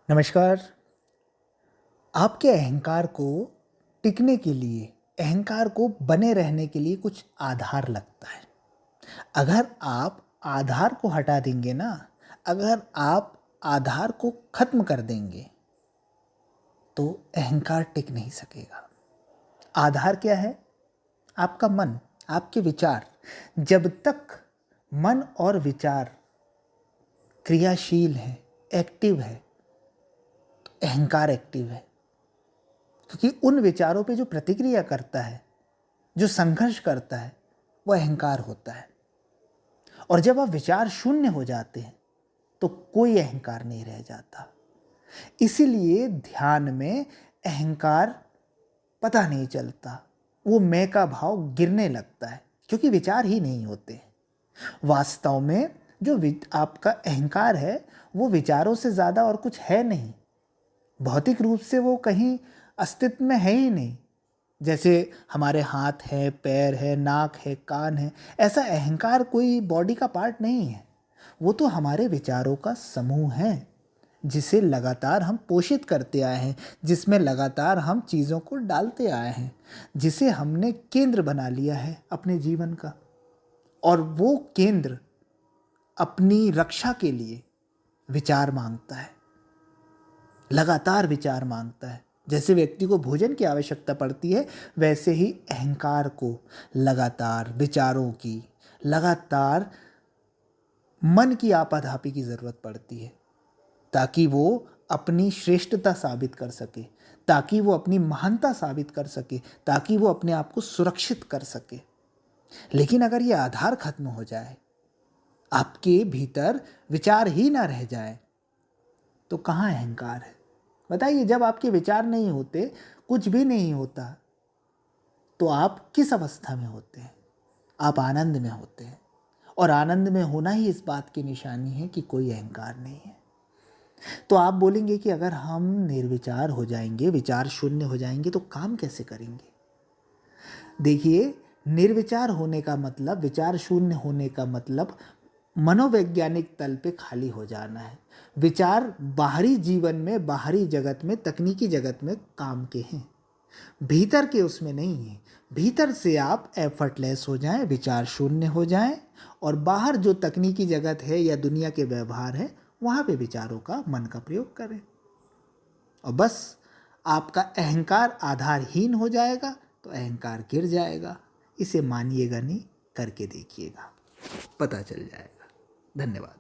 नमस्कार। आपके अहंकार को टिकने के लिए, अहंकार को बने रहने के लिए कुछ आधार लगता है। अगर आप आधार को हटा देंगे ना, अगर आप आधार को खत्म कर देंगे तो अहंकार टिक नहीं सकेगा। आधार क्या है? आपका मन, आपके विचार। जब तक मन और विचार क्रियाशील है, एक्टिव है, तो अहंकार एक्टिव है। क्योंकि उन विचारों पे जो प्रतिक्रिया करता है, जो संघर्ष करता है, वो अहंकार होता है। और जब आप विचार शून्य हो जाते हैं तो कोई अहंकार नहीं रह जाता। इसीलिए ध्यान में अहंकार पता नहीं चलता, वो मैं का भाव गिरने लगता है क्योंकि विचार ही नहीं होते। वास्तव में जो आपका अहंकार है वो विचारों से ज़्यादा और कुछ है नहीं। भौतिक रूप से वो कहीं अस्तित्व में है ही नहीं। जैसे हमारे हाथ है, पैर है, नाक है, कान है, ऐसा अहंकार कोई बॉडी का पार्ट नहीं है। वो तो हमारे विचारों का समूह है जिसे लगातार हम पोषित करते आए हैं, जिसमें लगातार हम चीज़ों को डालते आए हैं, जिसे हमने केंद्र बना लिया है अपने जीवन का। और वो केंद्र अपनी रक्षा के लिए विचार मांगता है, लगातार विचार मांगता है। जैसे व्यक्ति को भोजन की आवश्यकता पड़ती है, वैसे ही अहंकार को लगातार विचारों की, लगातार मन की आपाधापी की ज़रूरत पड़ती है ताकि वो अपनी श्रेष्ठता साबित कर सके, ताकि वो अपनी महानता साबित कर सके, ताकि वो अपने आप को सुरक्षित कर सके। लेकिन अगर ये आधार खत्म हो जाए, आपके भीतर विचार ही ना रह जाए, तो कहाँ अहंकार है? बताइए, जब आपके विचार नहीं होते, कुछ भी नहीं होता, तो आप किस अवस्था में होते हैं? आप आनंद में होते हैं। और आनंद में होना ही इस बात की निशानी है कि कोई अहंकार नहीं है। तो आप बोलेंगे कि अगर हम निर्विचार हो जाएंगे, विचार शून्य हो जाएंगे, तो काम कैसे करेंगे? देखिए, निर्विचार होने का मतलब, विचार शून्य होने का मतलब मनोवैज्ञानिक तल पे खाली हो जाना है। विचार बाहरी जीवन में, बाहरी जगत में, तकनीकी जगत में काम के हैं, भीतर के उसमें नहीं है। भीतर से आप एफर्टलेस हो जाएं, विचार शून्य हो जाएं, और बाहर जो तकनीकी जगत है या दुनिया के व्यवहार है, वहाँ पे विचारों का, मन का प्रयोग करें। और बस आपका अहंकार आधारहीन हो जाएगा, तो अहंकार गिर जाएगा। इसे मानिएगा नहीं, करके देखिएगा, पता चल जाएगा। धन्यवाद।